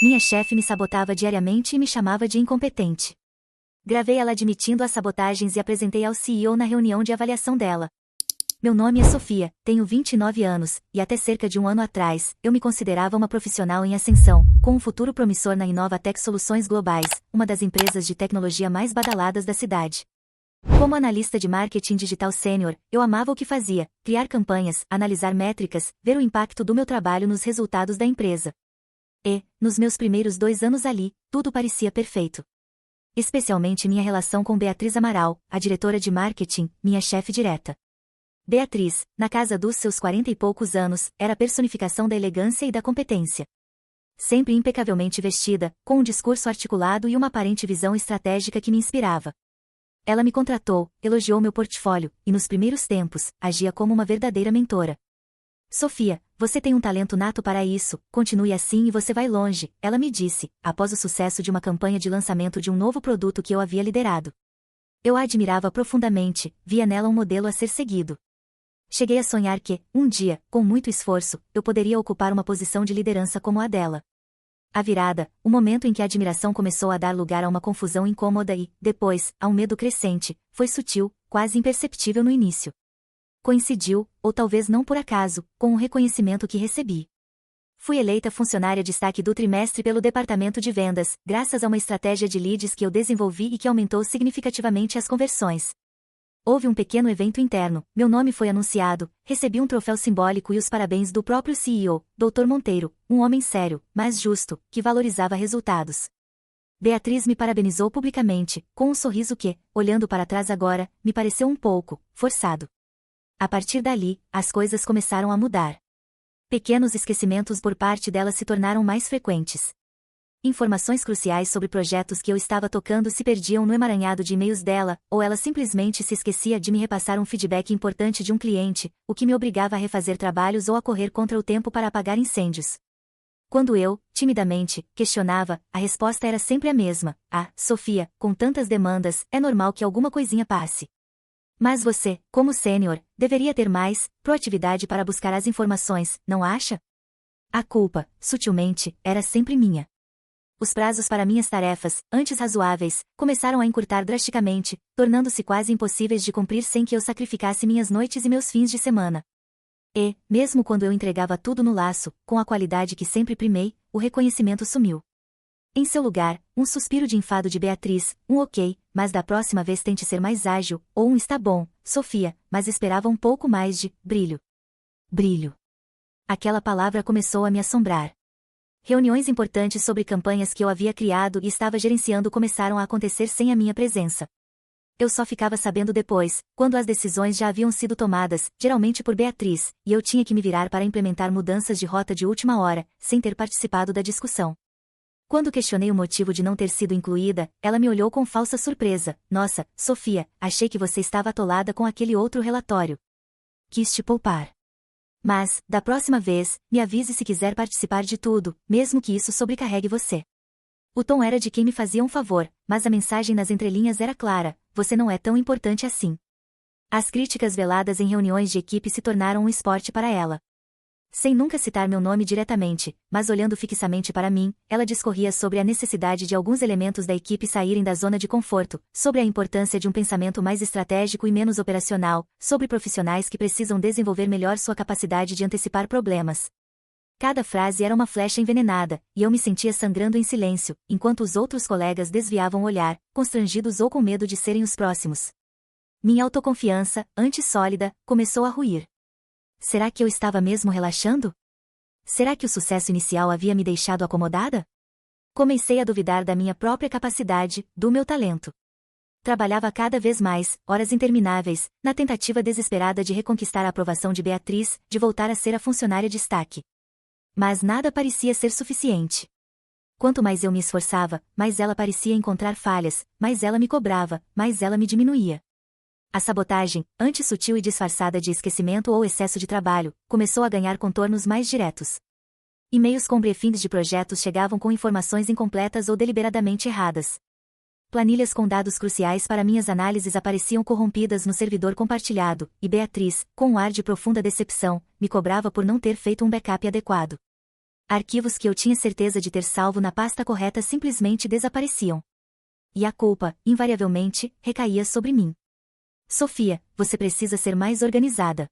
Minha chefe me sabotava diariamente e me chamava de incompetente. Gravei ela admitindo as sabotagens e apresentei ao CEO na reunião de avaliação dela. Meu nome é Sofia, tenho 29 anos, e até cerca de um ano atrás, eu me considerava uma profissional em ascensão, com um futuro promissor na Inovatec Soluções Globais, uma das empresas de tecnologia mais badaladas da cidade. Como analista de marketing digital sênior, eu amava o que fazia, criar campanhas, analisar métricas, ver o impacto do meu trabalho nos resultados da empresa. E, nos meus primeiros 2 anos ali, tudo parecia perfeito. Especialmente minha relação com Beatriz Amaral, a diretora de marketing, minha chefe direta. Beatriz, na casa dos seus 40 e poucos anos, era a personificação da elegância e da competência. Sempre impecavelmente vestida, com um discurso articulado e uma aparente visão estratégica que me inspirava. Ela me contratou, elogiou meu portfólio, e nos primeiros tempos, agia como uma verdadeira mentora. Sofia, você tem um talento nato para isso, continue assim e você vai longe, ela me disse, após o sucesso de uma campanha de lançamento de um novo produto que eu havia liderado. Eu a admirava profundamente, via nela um modelo a ser seguido. Cheguei a sonhar que, um dia, com muito esforço, eu poderia ocupar uma posição de liderança como a dela. A virada, o momento em que a admiração começou a dar lugar a uma confusão incômoda e, depois, a um medo crescente, foi sutil, quase imperceptível no início. Coincidiu, ou talvez não por acaso, com o reconhecimento que recebi. Fui eleita funcionária destaque do trimestre pelo departamento de vendas, graças a uma estratégia de leads que eu desenvolvi e que aumentou significativamente as conversões. Houve um pequeno evento interno, meu nome foi anunciado, recebi um troféu simbólico e os parabéns do próprio CEO, Dr. Monteiro, um homem sério, mas justo, que valorizava resultados. Beatriz me parabenizou publicamente, com um sorriso que, olhando para trás agora, me pareceu um pouco forçado. A partir dali, as coisas começaram a mudar. Pequenos esquecimentos por parte dela se tornaram mais frequentes. Informações cruciais sobre projetos que eu estava tocando se perdiam no emaranhado de e-mails dela, ou ela simplesmente se esquecia de me repassar um feedback importante de um cliente, o que me obrigava a refazer trabalhos ou a correr contra o tempo para apagar incêndios. Quando eu, timidamente, questionava, a resposta era sempre a mesma: Sofia, com tantas demandas, é normal que alguma coisinha passe. Mas você, como sênior, deveria ter mais proatividade para buscar as informações, não acha? A culpa, sutilmente, era sempre minha. Os prazos para minhas tarefas, antes razoáveis, começaram a encurtar drasticamente, tornando-se quase impossíveis de cumprir sem que eu sacrificasse minhas noites e meus fins de semana. E, mesmo quando eu entregava tudo no laço, com a qualidade que sempre primei, o reconhecimento sumiu. Em seu lugar, um suspiro de enfado de Beatriz, um ok, mas da próxima vez tente ser mais ágil, ou um está bom, Sofia, mas esperava um pouco mais de brilho. Brilho. Aquela palavra começou a me assombrar. Reuniões importantes sobre campanhas que eu havia criado e estava gerenciando começaram a acontecer sem a minha presença. Eu só ficava sabendo depois, quando as decisões já haviam sido tomadas, geralmente por Beatriz, e eu tinha que me virar para implementar mudanças de rota de última hora, sem ter participado da discussão. Quando questionei o motivo de não ter sido incluída, ela me olhou com falsa surpresa. Nossa, Sofia, achei que você estava atolada com aquele outro relatório. Quis te poupar. Mas, da próxima vez, me avise se quiser participar de tudo, mesmo que isso sobrecarregue você. O tom era de quem me fazia um favor, mas a mensagem nas entrelinhas era clara: você não é tão importante assim. As críticas veladas em reuniões de equipe se tornaram um esporte para ela. Sem nunca citar meu nome diretamente, mas olhando fixamente para mim, ela discorria sobre a necessidade de alguns elementos da equipe saírem da zona de conforto, sobre a importância de um pensamento mais estratégico e menos operacional, sobre profissionais que precisam desenvolver melhor sua capacidade de antecipar problemas. Cada frase era uma flecha envenenada, e eu me sentia sangrando em silêncio, enquanto os outros colegas desviavam o olhar, constrangidos ou com medo de serem os próximos. Minha autoconfiança, antes sólida, começou a ruir. Será que eu estava mesmo relaxando? Será que o sucesso inicial havia me deixado acomodada? Comecei a duvidar da minha própria capacidade, do meu talento. Trabalhava cada vez mais, horas intermináveis, na tentativa desesperada de reconquistar a aprovação de Beatriz, de voltar a ser a funcionária de destaque. Mas nada parecia ser suficiente. Quanto mais eu me esforçava, mais ela parecia encontrar falhas, mais ela me cobrava, mais ela me diminuía. A sabotagem, antes sutil e disfarçada de esquecimento ou excesso de trabalho, começou a ganhar contornos mais diretos. E-mails com briefings de projetos chegavam com informações incompletas ou deliberadamente erradas. Planilhas com dados cruciais para minhas análises apareciam corrompidas no servidor compartilhado, e Beatriz, com um ar de profunda decepção, me cobrava por não ter feito um backup adequado. Arquivos que eu tinha certeza de ter salvo na pasta correta simplesmente desapareciam. E a culpa, invariavelmente, recaía sobre mim. Sofia, você precisa ser mais organizada.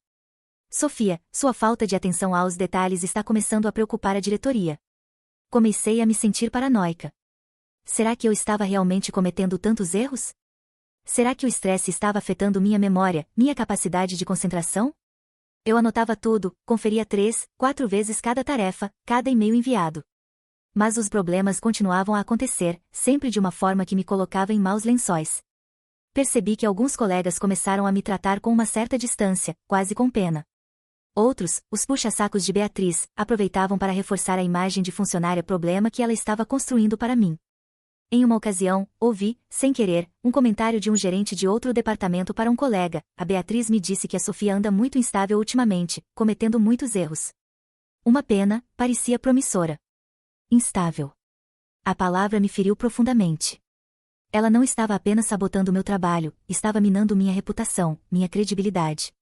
Sofia, sua falta de atenção aos detalhes está começando a preocupar a diretoria. Comecei a me sentir paranoica. Será que eu estava realmente cometendo tantos erros? Será que o estresse estava afetando minha memória, minha capacidade de concentração? Eu anotava tudo, conferia 3, 4 vezes cada tarefa, cada e-mail enviado. Mas os problemas continuavam a acontecer, sempre de uma forma que me colocava em maus lençóis. Percebi que alguns colegas começaram a me tratar com uma certa distância, quase com pena. Outros, os puxa-sacos de Beatriz, aproveitavam para reforçar a imagem de funcionária problema que ela estava construindo para mim. Em uma ocasião, ouvi, sem querer, um comentário de um gerente de outro departamento para um colega. A Beatriz me disse que a Sofia anda muito instável ultimamente, cometendo muitos erros. Uma pena, parecia promissora. Instável. A palavra me feriu profundamente. Ela não estava apenas sabotando meu trabalho, estava minando minha reputação, minha credibilidade.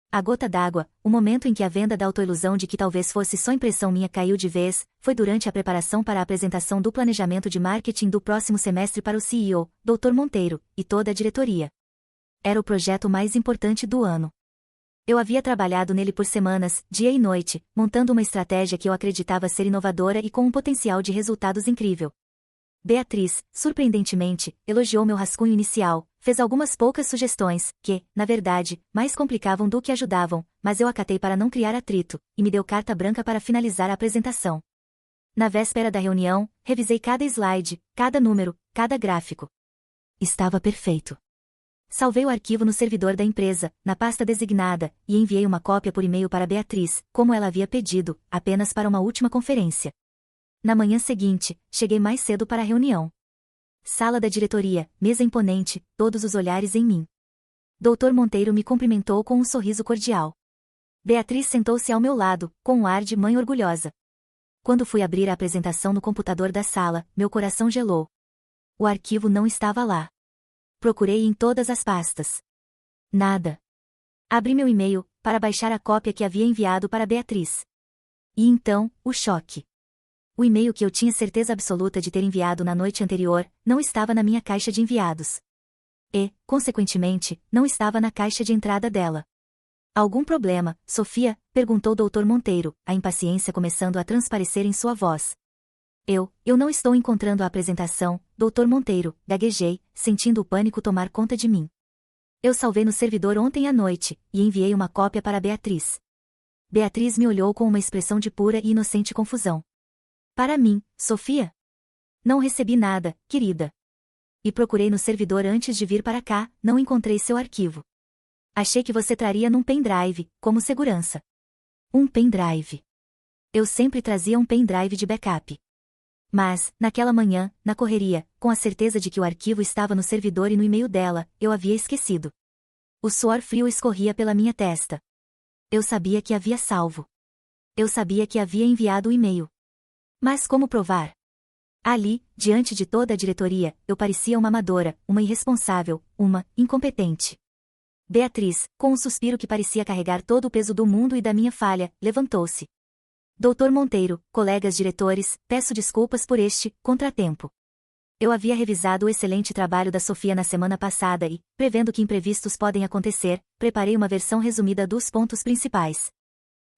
A gota d'água, o momento em que a venda da autoilusão de que talvez fosse só impressão minha caiu de vez, foi durante a preparação para a apresentação do planejamento de marketing do próximo semestre para o CEO, Dr. Monteiro, e toda a diretoria. Era o projeto mais importante do ano. Eu havia trabalhado nele por semanas, dia e noite, montando uma estratégia que eu acreditava ser inovadora e com um potencial de resultados incrível. Beatriz, surpreendentemente, elogiou meu rascunho inicial, fez algumas poucas sugestões, que, na verdade, mais complicavam do que ajudavam, mas eu acatei para não criar atrito, e me deu carta branca para finalizar a apresentação. Na véspera da reunião, revisei cada slide, cada número, cada gráfico. Estava perfeito. Salvei o arquivo no servidor da empresa, na pasta designada, e enviei uma cópia por e-mail para Beatriz, como ela havia pedido, apenas para uma última conferência. Na manhã seguinte, cheguei mais cedo para a reunião. Sala da diretoria, mesa imponente, todos os olhares em mim. Dr. Monteiro me cumprimentou com um sorriso cordial. Beatriz sentou-se ao meu lado, com um ar de mãe orgulhosa. Quando fui abrir a apresentação no computador da sala, meu coração gelou. O arquivo não estava lá. Procurei em todas as pastas. Nada. Abri meu e-mail, para baixar a cópia que havia enviado para Beatriz. E então, o choque. O e-mail que eu tinha certeza absoluta de ter enviado na noite anterior, não estava na minha caixa de enviados. E, consequentemente, não estava na caixa de entrada dela. Algum problema, Sofia? Perguntou Dr. Monteiro, a impaciência começando a transparecer em sua voz. Eu não estou encontrando a apresentação, Dr. Monteiro, gaguejei, sentindo o pânico tomar conta de mim. Eu salvei no servidor ontem à noite, e enviei uma cópia para Beatriz. Beatriz me olhou com uma expressão de pura e inocente confusão. Para mim, Sofia? Não recebi nada, querida. E procurei no servidor antes de vir para cá, não encontrei seu arquivo. Achei que você traria num pendrive, como segurança. Um pendrive. Eu sempre trazia um pendrive de backup. Mas, naquela manhã, na correria, com a certeza de que o arquivo estava no servidor e no e-mail dela, eu havia esquecido. O suor frio escorria pela minha testa. Eu sabia que havia salvo. Eu sabia que havia enviado o e-mail. Mas como provar? Ali, diante de toda a diretoria, eu parecia uma amadora, uma irresponsável, uma incompetente. Beatriz, com um suspiro que parecia carregar todo o peso do mundo e da minha falha, levantou-se. Dr. Monteiro, colegas diretores, peço desculpas por este contratempo. Eu havia revisado o excelente trabalho da Sofia na semana passada e, prevendo que imprevistos podem acontecer, preparei uma versão resumida dos pontos principais.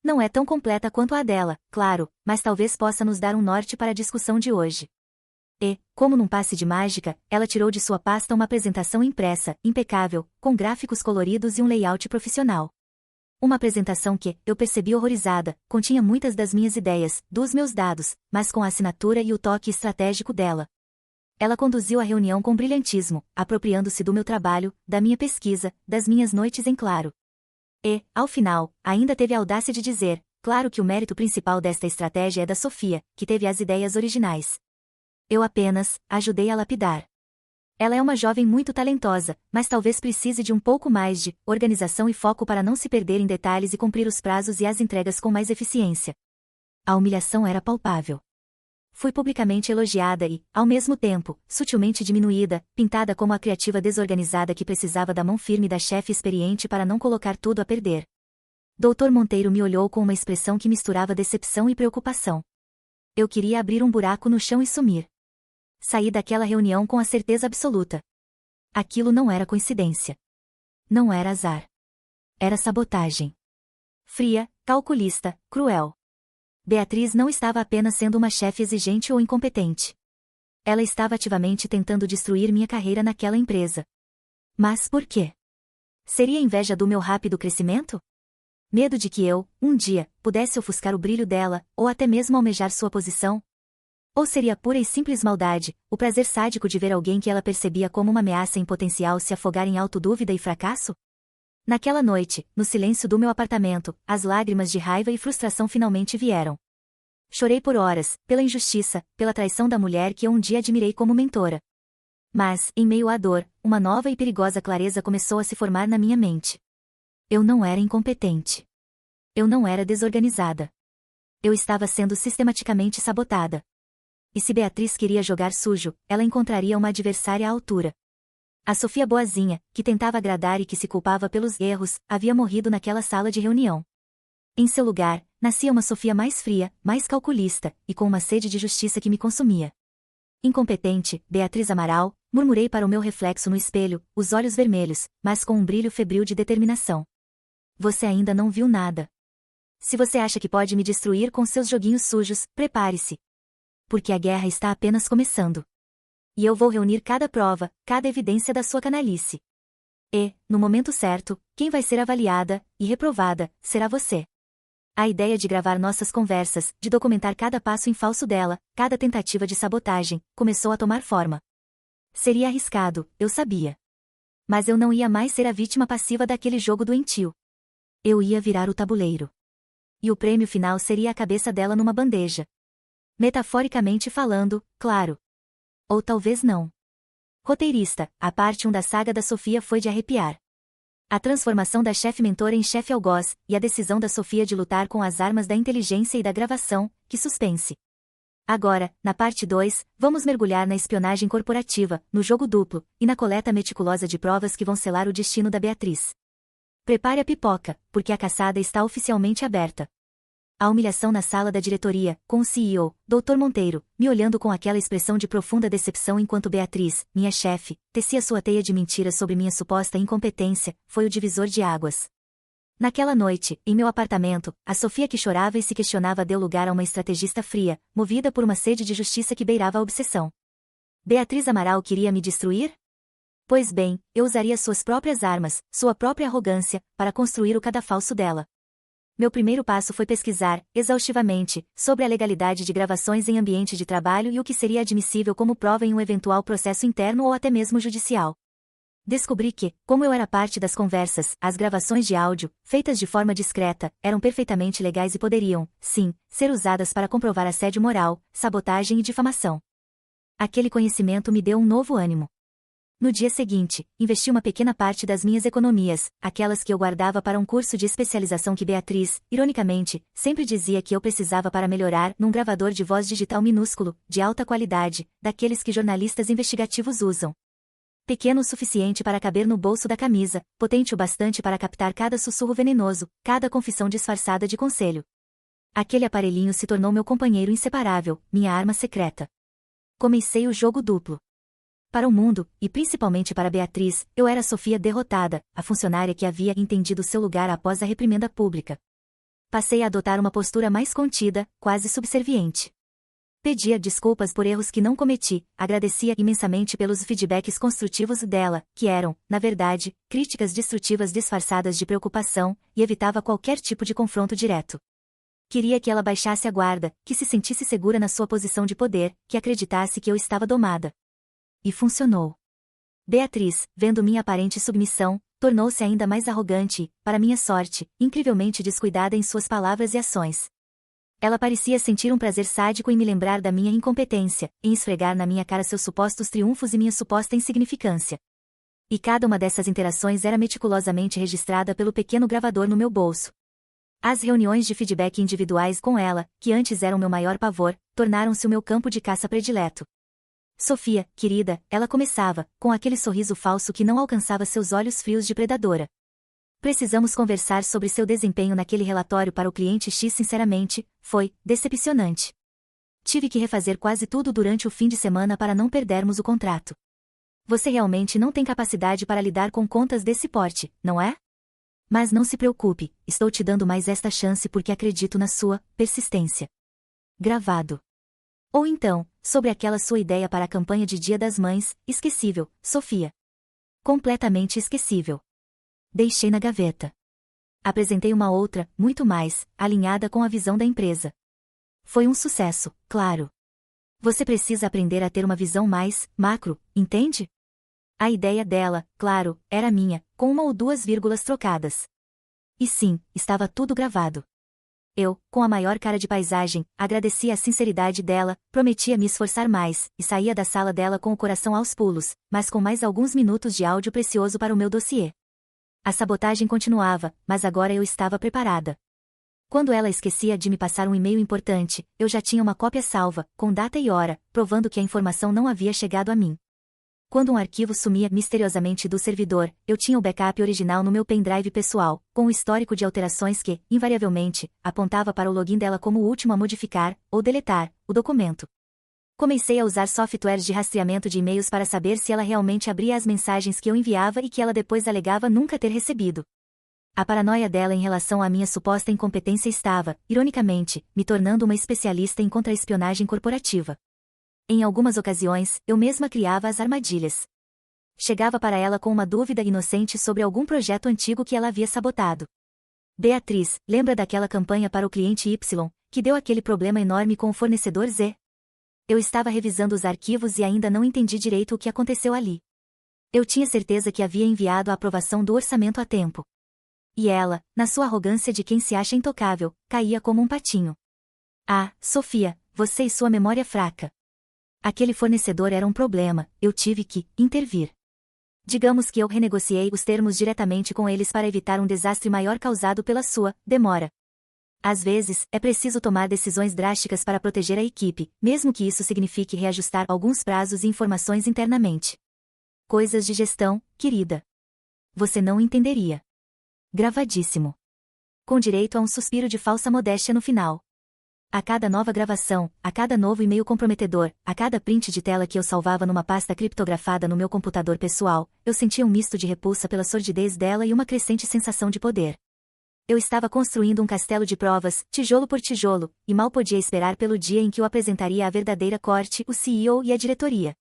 Não é tão completa quanto a dela, claro, mas talvez possa nos dar um norte para a discussão de hoje. E, como num passe de mágica, ela tirou de sua pasta uma apresentação impressa, impecável, com gráficos coloridos e um layout profissional. Uma apresentação que, eu percebi horrorizada, continha muitas das minhas ideias, dos meus dados, mas com a assinatura e o toque estratégico dela. Ela conduziu a reunião com brilhantismo, apropriando-se do meu trabalho, da minha pesquisa, das minhas noites em claro. E, ao final, ainda teve a audácia de dizer, claro que o mérito principal desta estratégia é da Sofia, que teve as ideias originais. Eu apenas ajudei a lapidar. Ela é uma jovem muito talentosa, mas talvez precise de um pouco mais de organização e foco para não se perder em detalhes e cumprir os prazos e as entregas com mais eficiência. A humilhação era palpável. Fui publicamente elogiada e, ao mesmo tempo, sutilmente diminuída, pintada como a criativa desorganizada que precisava da mão firme da chefe experiente para não colocar tudo a perder. Dr. Monteiro me olhou com uma expressão que misturava decepção e preocupação. Eu queria abrir um buraco no chão e sumir. Saí daquela reunião com a certeza absoluta. Aquilo não era coincidência. Não era azar. Era sabotagem. Fria, calculista, cruel. Beatriz não estava apenas sendo uma chefe exigente ou incompetente. Ela estava ativamente tentando destruir minha carreira naquela empresa. Mas por quê? Seria inveja do meu rápido crescimento? Medo de que eu, um dia, pudesse ofuscar o brilho dela, ou até mesmo almejar sua posição? Ou seria pura e simples maldade, o prazer sádico de ver alguém que ela percebia como uma ameaça em potencial se afogar em autodúvida e fracasso? Naquela noite, no silêncio do meu apartamento, as lágrimas de raiva e frustração finalmente vieram. Chorei por horas, pela injustiça, pela traição da mulher que eu um dia admirei como mentora. Mas, em meio à dor, uma nova e perigosa clareza começou a se formar na minha mente. Eu não era incompetente. Eu não era desorganizada. Eu estava sendo sistematicamente sabotada. E se Beatriz queria jogar sujo, ela encontraria uma adversária à altura. A Sofia boazinha, que tentava agradar e que se culpava pelos erros, havia morrido naquela sala de reunião. Em seu lugar, nascia uma Sofia mais fria, mais calculista, e com uma sede de justiça que me consumia. Incompetente, Beatriz Amaral, murmurei para o meu reflexo no espelho, os olhos vermelhos, mas com um brilho febril de determinação. Você ainda não viu nada. Se você acha que pode me destruir com seus joguinhos sujos, prepare-se. Porque a guerra está apenas começando. E eu vou reunir cada prova, cada evidência da sua canalice. E, no momento certo, quem vai ser avaliada e reprovada será você. A ideia de gravar nossas conversas, de documentar cada passo em falso dela, cada tentativa de sabotagem, começou a tomar forma. Seria arriscado, eu sabia. Mas eu não ia mais ser a vítima passiva daquele jogo doentio. Eu ia virar o tabuleiro. E o prêmio final seria a cabeça dela numa bandeja. Metaforicamente falando, claro. Ou talvez não. Roteirista, a parte 1 da saga da Sofia foi de arrepiar. A transformação da chefe mentora em chefe algoz, e a decisão da Sofia de lutar com as armas da inteligência e da gravação, que suspense. Agora, na parte 2, vamos mergulhar na espionagem corporativa, no jogo duplo, e na coleta meticulosa de provas que vão selar o destino da Beatriz. Prepare a pipoca, porque a caçada está oficialmente aberta. A humilhação na sala da diretoria, com o CEO, Dr. Monteiro, me olhando com aquela expressão de profunda decepção enquanto Beatriz, minha chefe, tecia sua teia de mentiras sobre minha suposta incompetência, foi o divisor de águas. Naquela noite, em meu apartamento, a Sofia que chorava e se questionava deu lugar a uma estrategista fria, movida por uma sede de justiça que beirava a obsessão. Beatriz Amaral queria me destruir? Pois bem, eu usaria suas próprias armas, sua própria arrogância, para construir o cadafalso dela. Meu primeiro passo foi pesquisar, exaustivamente, sobre a legalidade de gravações em ambiente de trabalho e o que seria admissível como prova em um eventual processo interno ou até mesmo judicial. Descobri que, como eu era parte das conversas, as gravações de áudio, feitas de forma discreta, eram perfeitamente legais e poderiam, sim, ser usadas para comprovar assédio moral, sabotagem e difamação. Aquele conhecimento me deu um novo ânimo. No dia seguinte, investi uma pequena parte das minhas economias, aquelas que eu guardava para um curso de especialização que Beatriz, ironicamente, sempre dizia que eu precisava para melhorar, num gravador de voz digital minúsculo, de alta qualidade, daqueles que jornalistas investigativos usam. Pequeno o suficiente para caber no bolso da camisa, potente o bastante para captar cada sussurro venenoso, cada confissão disfarçada de conselho. Aquele aparelhinho se tornou meu companheiro inseparável, minha arma secreta. Comecei o jogo duplo. Para o mundo, e principalmente para Beatriz, eu era a Sofia derrotada, a funcionária que havia entendido seu lugar após a reprimenda pública. Passei a adotar uma postura mais contida, quase subserviente. Pedia desculpas por erros que não cometi, agradecia imensamente pelos feedbacks construtivos dela, que eram, na verdade, críticas destrutivas disfarçadas de preocupação, e evitava qualquer tipo de confronto direto. Queria que ela baixasse a guarda, que se sentisse segura na sua posição de poder, que acreditasse que eu estava domada. E funcionou. Beatriz, vendo minha aparente submissão, tornou-se ainda mais arrogante e, para minha sorte, incrivelmente descuidada em suas palavras e ações. Ela parecia sentir um prazer sádico em me lembrar da minha incompetência, em esfregar na minha cara seus supostos triunfos e minha suposta insignificância. E cada uma dessas interações era meticulosamente registrada pelo pequeno gravador no meu bolso. As reuniões de feedback individuais com ela, que antes eram meu maior pavor, tornaram-se o meu campo de caça predileto. Sofia, querida, ela começava, com aquele sorriso falso que não alcançava seus olhos frios de predadora. Precisamos conversar sobre seu desempenho naquele relatório para o cliente X. Sinceramente, foi decepcionante. Tive que refazer quase tudo durante o fim de semana para não perdermos o contrato. Você realmente não tem capacidade para lidar com contas desse porte, não é? Mas não se preocupe, estou te dando mais esta chance porque acredito na sua persistência. Gravado. Ou então, sobre aquela sua ideia para a campanha de Dia das Mães, esquecível, Sofia. Completamente esquecível. Deixei na gaveta. Apresentei uma outra, muito mais, alinhada com a visão da empresa. Foi um sucesso, claro. Você precisa aprender a ter uma visão mais macro, entende? A ideia dela, claro, era minha, com uma ou duas vírgulas trocadas. E sim, estava tudo gravado. Eu, com a maior cara de paisagem, agradecia a sinceridade dela, prometia me esforçar mais, e saía da sala dela com o coração aos pulos, mas com mais alguns minutos de áudio precioso para o meu dossiê. A sabotagem continuava, mas agora eu estava preparada. Quando ela esquecia de me passar um e-mail importante, eu já tinha uma cópia salva, com data e hora, provando que a informação não havia chegado a mim. Quando um arquivo sumia misteriosamente do servidor, eu tinha o backup original no meu pendrive pessoal, com o histórico de alterações que, invariavelmente, apontava para o login dela como o último a modificar, ou deletar, o documento. Comecei a usar softwares de rastreamento de e-mails para saber se ela realmente abria as mensagens que eu enviava e que ela depois alegava nunca ter recebido. A paranoia dela em relação à minha suposta incompetência estava, ironicamente, me tornando uma especialista em contra-espionagem corporativa. Em algumas ocasiões, eu mesma criava as armadilhas. Chegava para ela com uma dúvida inocente sobre algum projeto antigo que ela havia sabotado. Beatriz, lembra daquela campanha para o cliente Y, que deu aquele problema enorme com o fornecedor Z? Eu estava revisando os arquivos e ainda não entendi direito o que aconteceu ali. Eu tinha certeza que havia enviado a aprovação do orçamento a tempo. E ela, na sua arrogância de quem se acha intocável, caía como um patinho. Ah, Sofia, você e sua memória fraca. Aquele fornecedor era um problema, eu tive que intervir. Digamos que eu renegociei os termos diretamente com eles para evitar um desastre maior causado pela sua demora. Às vezes, é preciso tomar decisões drásticas para proteger a equipe, mesmo que isso signifique reajustar alguns prazos e informações internamente. Coisas de gestão, querida. Você não entenderia. Gravadíssimo. Com direito a um suspiro de falsa modéstia no final. A cada nova gravação, a cada novo e-mail comprometedor, a cada print de tela que eu salvava numa pasta criptografada no meu computador pessoal, eu sentia um misto de repulsa pela sordidez dela e uma crescente sensação de poder. Eu estava construindo um castelo de provas, tijolo por tijolo, e mal podia esperar pelo dia em que eu apresentaria a verdadeira corte, o CEO e a diretoria.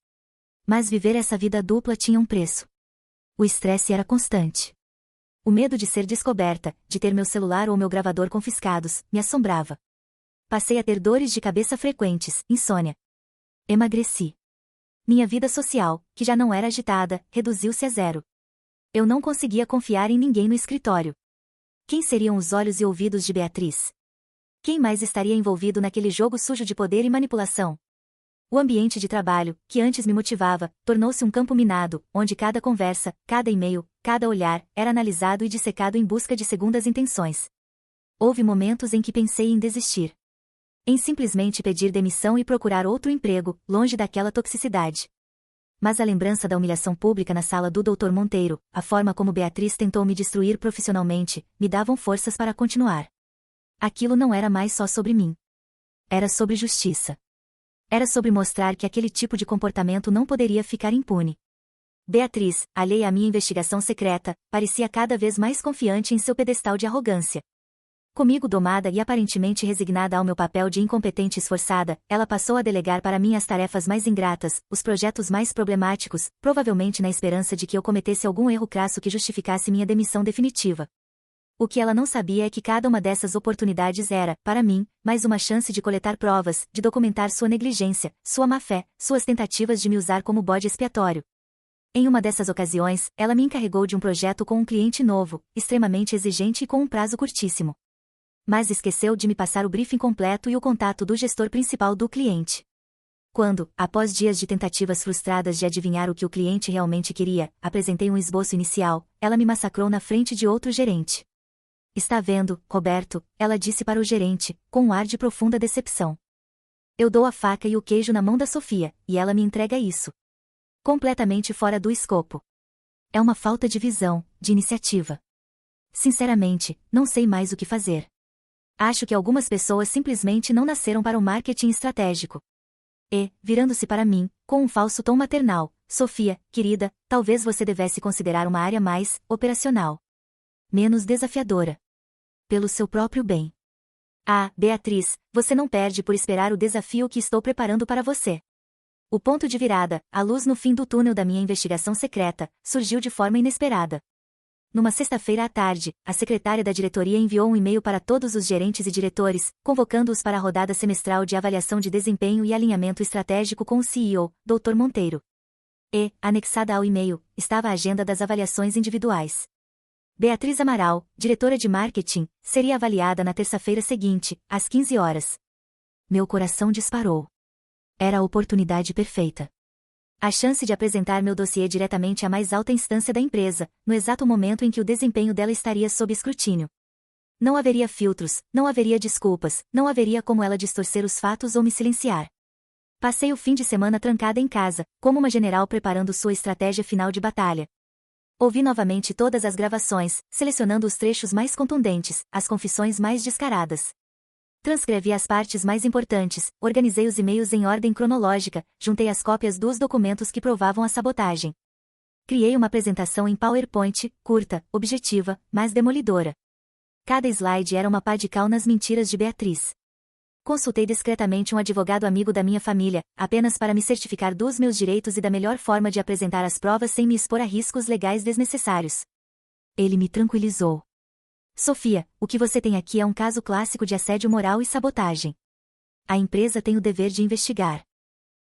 Mas viver essa vida dupla tinha um preço. O estresse era constante. O medo de ser descoberta, de ter meu celular ou meu gravador confiscados, me assombrava. Passei a ter dores de cabeça frequentes, insônia. Emagreci. Minha vida social, que já não era agitada, reduziu-se a zero. Eu não conseguia confiar em ninguém no escritório. Quem seriam os olhos e ouvidos de Beatriz? Quem mais estaria envolvido naquele jogo sujo de poder e manipulação? O ambiente de trabalho, que antes me motivava, tornou-se um campo minado, onde cada conversa, cada e-mail, cada olhar, era analisado e dissecado em busca de segundas intenções. Houve momentos em que pensei em desistir. Em simplesmente pedir demissão e procurar outro emprego, longe daquela toxicidade. Mas a lembrança da humilhação pública na sala do Dr. Monteiro, a forma como Beatriz tentou me destruir profissionalmente, me davam forças para continuar. Aquilo não era mais só sobre mim. Era sobre justiça. Era sobre mostrar que aquele tipo de comportamento não poderia ficar impune. Beatriz, alheia à minha investigação secreta, parecia cada vez mais confiante em seu pedestal de arrogância. Comigo domada e aparentemente resignada ao meu papel de incompetente esforçada, ela passou a delegar para mim as tarefas mais ingratas, os projetos mais problemáticos, provavelmente na esperança de que eu cometesse algum erro crasso que justificasse minha demissão definitiva. O que ela não sabia é que cada uma dessas oportunidades era, para mim, mais uma chance de coletar provas, de documentar sua negligência, sua má-fé, suas tentativas de me usar como bode expiatório. Em uma dessas ocasiões, ela me encarregou de um projeto com um cliente novo, extremamente exigente e com um prazo curtíssimo. Mas esqueceu de me passar o briefing completo e o contato do gestor principal do cliente. Quando, após dias de tentativas frustradas de adivinhar o que o cliente realmente queria, apresentei um esboço inicial, ela me massacrou na frente de outro gerente. Está vendo, Roberto, ela disse para o gerente, com um ar de profunda decepção. Eu dou a faca e o queijo na mão da Sofia, e ela me entrega isso. Completamente fora do escopo. É uma falta de visão, de iniciativa. Sinceramente, não sei mais o que fazer. Acho que algumas pessoas simplesmente não nasceram para o marketing estratégico. E, virando-se para mim, com um falso tom maternal, Sofia, querida, talvez você devesse considerar uma área mais operacional. Menos desafiadora. Pelo seu próprio bem. Ah, Beatriz, você não perde por esperar o desafio que estou preparando para você. O ponto de virada, a luz no fim do túnel da minha investigação secreta, surgiu de forma inesperada. Numa sexta-feira à tarde, a secretária da diretoria enviou um e-mail para todos os gerentes e diretores, convocando-os para a rodada semestral de avaliação de desempenho e alinhamento estratégico com o CEO, Dr. Monteiro. E, anexada ao e-mail, estava a agenda das avaliações individuais. Beatriz Amaral, diretora de marketing, seria avaliada na terça-feira seguinte, às 15 horas. Meu coração disparou. Era a oportunidade perfeita. A chance de apresentar meu dossiê diretamente à mais alta instância da empresa, no exato momento em que o desempenho dela estaria sob escrutínio. Não haveria filtros, não haveria desculpas, não haveria como ela distorcer os fatos ou me silenciar. Passei o fim de semana trancada em casa, como uma general preparando sua estratégia final de batalha. Ouvi novamente todas as gravações, selecionando os trechos mais contundentes, as confissões mais descaradas. Transcrevi as partes mais importantes, organizei os e-mails em ordem cronológica, juntei as cópias dos documentos que provavam a sabotagem. Criei uma apresentação em PowerPoint, curta, objetiva, mas demolidora. Cada slide era uma pá de cal nas mentiras de Beatriz. Consultei discretamente um advogado amigo da minha família, apenas para me certificar dos meus direitos e da melhor forma de apresentar as provas sem me expor a riscos legais desnecessários. Ele me tranquilizou. Sofia, o que você tem aqui é um caso clássico de assédio moral e sabotagem. A empresa tem o dever de investigar.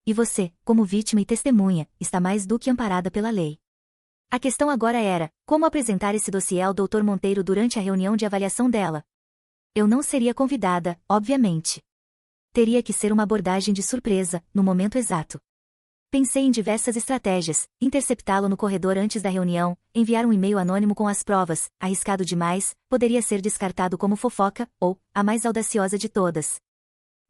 E você, como vítima e testemunha, está mais do que amparada pela lei. A questão agora era, como apresentar esse dossiê ao Dr. Monteiro durante a reunião de avaliação dela? Eu não seria convidada, obviamente. Teria que ser uma abordagem de surpresa, no momento exato. Pensei em diversas estratégias: interceptá-lo no corredor antes da reunião, enviar um e-mail anônimo com as provas, arriscado demais, poderia ser descartado como fofoca, ou, a mais audaciosa de todas.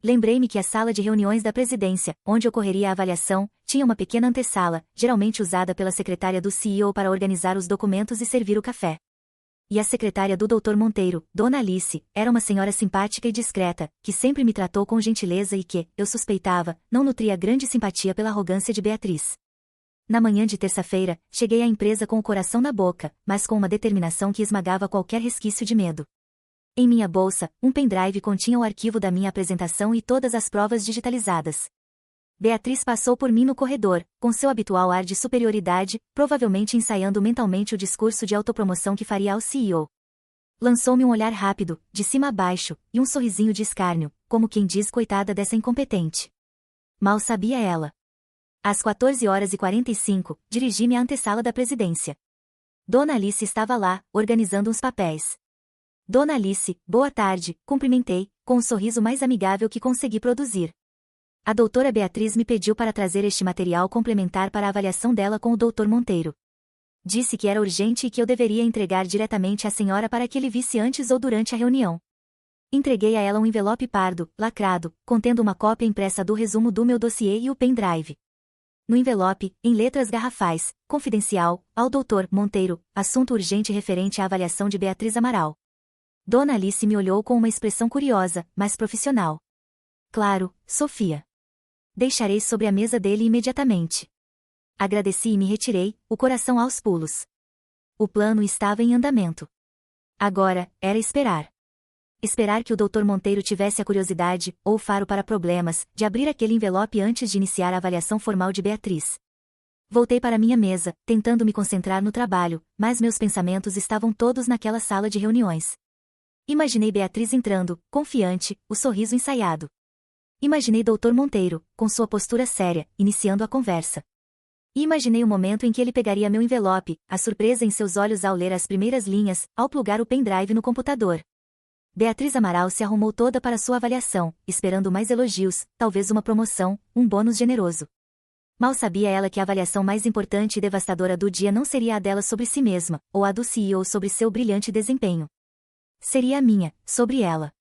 Lembrei-me que a sala de reuniões da presidência, onde ocorreria a avaliação, tinha uma pequena antessala, geralmente usada pela secretária do CEO para organizar os documentos e servir o café. E a secretária do Dr. Monteiro, Dona Alice, era uma senhora simpática e discreta, que sempre me tratou com gentileza e que, eu suspeitava, não nutria grande simpatia pela arrogância de Beatriz. Na manhã de terça-feira, cheguei à empresa com o coração na boca, mas com uma determinação que esmagava qualquer resquício de medo. Em minha bolsa, um pendrive continha o arquivo da minha apresentação e todas as provas digitalizadas. Beatriz passou por mim no corredor, com seu habitual ar de superioridade, provavelmente ensaiando mentalmente o discurso de autopromoção que faria ao CEO. Lançou-me um olhar rápido, de cima a baixo, e um sorrisinho de escárnio, como quem diz coitada dessa incompetente. Mal sabia ela. Às 14h45, dirigi-me à antessala da presidência. Dona Alice estava lá, organizando uns papéis. Dona Alice, boa tarde, cumprimentei, com o sorriso mais amigável que consegui produzir. A doutora Beatriz me pediu para trazer este material complementar para a avaliação dela com o Dr. Monteiro. Disse que era urgente e que eu deveria entregar diretamente à senhora para que ele visse antes ou durante a reunião. Entreguei a ela um envelope pardo, lacrado, contendo uma cópia impressa do resumo do meu dossiê e o pendrive. No envelope, em letras garrafais, confidencial, ao Dr. Monteiro, assunto urgente referente à avaliação de Beatriz Amaral. Dona Alice me olhou com uma expressão curiosa, mas profissional. Claro, Sofia. Deixarei sobre a mesa dele imediatamente. Agradeci e me retirei, o coração aos pulos. O plano estava em andamento. Agora, era esperar. Esperar que o Dr. Monteiro tivesse a curiosidade, ou faro para problemas, de abrir aquele envelope antes de iniciar a avaliação formal de Beatriz. Voltei para minha mesa, tentando me concentrar no trabalho, mas meus pensamentos estavam todos naquela sala de reuniões. Imaginei Beatriz entrando, confiante, o sorriso ensaiado. Imaginei Dr. Monteiro, com sua postura séria, iniciando a conversa. E imaginei o momento em que ele pegaria meu envelope, a surpresa em seus olhos ao ler as primeiras linhas, ao plugar o pendrive no computador. Beatriz Amaral se arrumou toda para sua avaliação, esperando mais elogios, talvez uma promoção, um bônus generoso. Mal sabia ela que a avaliação mais importante e devastadora do dia não seria a dela sobre si mesma, ou a do CEO sobre seu brilhante desempenho. Seria a minha, sobre ela.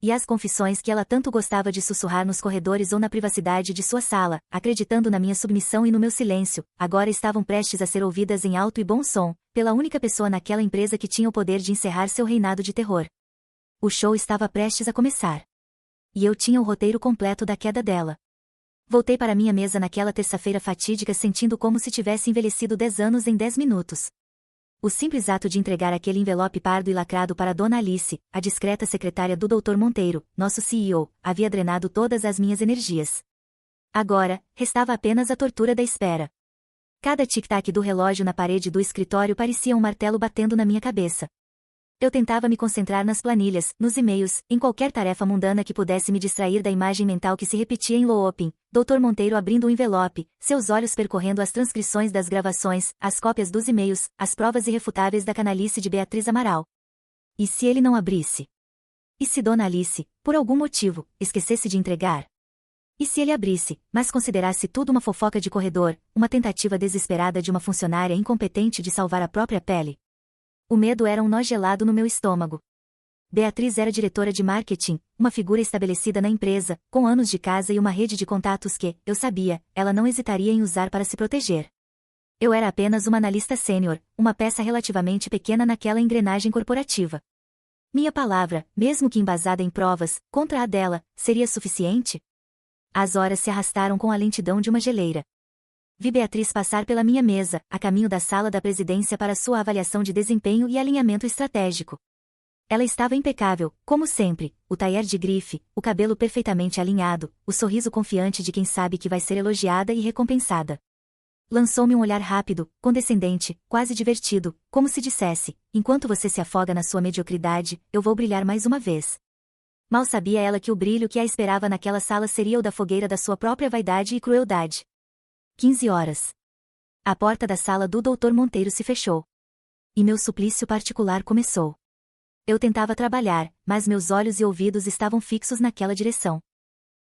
E as confissões que ela tanto gostava de sussurrar nos corredores ou na privacidade de sua sala, acreditando na minha submissão e no meu silêncio, agora estavam prestes a ser ouvidas em alto e bom som, pela única pessoa naquela empresa que tinha o poder de encerrar seu reinado de terror. O show estava prestes a começar. E eu tinha o roteiro completo da queda dela. Voltei para minha mesa naquela terça-feira fatídica sentindo como se tivesse envelhecido 10 anos em 10 minutos. O simples ato de entregar aquele envelope pardo e lacrado para Dona Alice, a discreta secretária do Dr. Monteiro, nosso CEO, havia drenado todas as minhas energias. Agora, restava apenas a tortura da espera. Cada tic-tac do relógio na parede do escritório parecia um martelo batendo na minha cabeça. Eu tentava me concentrar nas planilhas, nos e-mails, em qualquer tarefa mundana que pudesse me distrair da imagem mental que se repetia em looping, Dr. Monteiro abrindo o envelope, seus olhos percorrendo as transcrições das gravações, as cópias dos e-mails, as provas irrefutáveis da canalice de Beatriz Amaral. E se ele não abrisse? E se Dona Alice, por algum motivo, esquecesse de entregar? E se ele abrisse, mas considerasse tudo uma fofoca de corredor, uma tentativa desesperada de uma funcionária incompetente de salvar a própria pele? O medo era um nó gelado no meu estômago. Beatriz era diretora de marketing, uma figura estabelecida na empresa, com anos de casa e uma rede de contatos que, eu sabia, ela não hesitaria em usar para se proteger. Eu era apenas uma analista sênior, uma peça relativamente pequena naquela engrenagem corporativa. Minha palavra, mesmo que embasada em provas, contra a dela, seria suficiente? As horas se arrastaram com a lentidão de uma geleira. Vi Beatriz passar pela minha mesa, a caminho da sala da presidência para sua avaliação de desempenho e alinhamento estratégico. Ela estava impecável, como sempre, o tailleur de grife, o cabelo perfeitamente alinhado, o sorriso confiante de quem sabe que vai ser elogiada e recompensada. Lançou-me um olhar rápido, condescendente, quase divertido, como se dissesse, enquanto você se afoga na sua mediocridade, eu vou brilhar mais uma vez. Mal sabia ela que o brilho que a esperava naquela sala seria o da fogueira da sua própria vaidade e crueldade. 15 horas. A porta da sala do Dr. Monteiro se fechou. E meu suplício particular começou. Eu tentava trabalhar, mas meus olhos e ouvidos estavam fixos naquela direção.